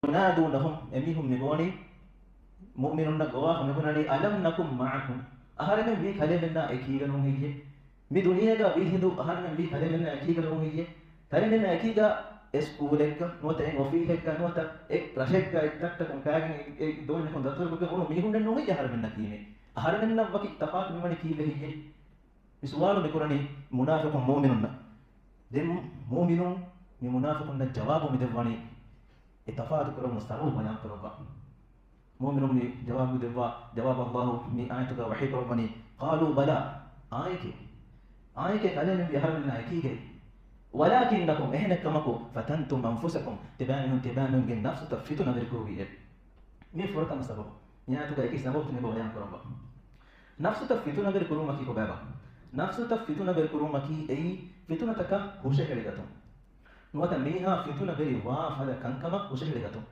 ينادونهم أميهم نبوني مؤمنون قواه نبونني ألم نكن معكم أهرمن بي كلمنا أكيدنهم هي مي دنيا جا بي هندو أهرمن بي كلمنا أكيدنهم هي كلمنا أكيدا اسكولك نوتا إن وفيلك نوتا إك رشك إك تكتكم كاين إك دون نكون دكتور بقى أولو ميهم ننوي أهرمن كيمي أهرمن وقت اتفاق من كيله هي بسؤال نقولني منافق مؤمنون دم مؤمنون من منافقون الجواب مدواني اتفاق كرو مستعو بيان كروبا مؤمنون من جواب دوا جواب الله من آياتك وحي كروباني قالوا بلى آيك كلام بيهرمن أكيد ولكنكم إحنا كمكو فتنتم أنفسكم تبانون جن نفس تفتون بالكروبية مين فرق مسبب يعني تقول كيس نبوت نبوا بيان كروبا نفس تفتون بالكروما كي كبابا نفس تفتون بالكروما كي أي فتونة تكا وشكل لغتهم نوتا ميها فتونة بري واف هذا كان كما وشكل لغتهم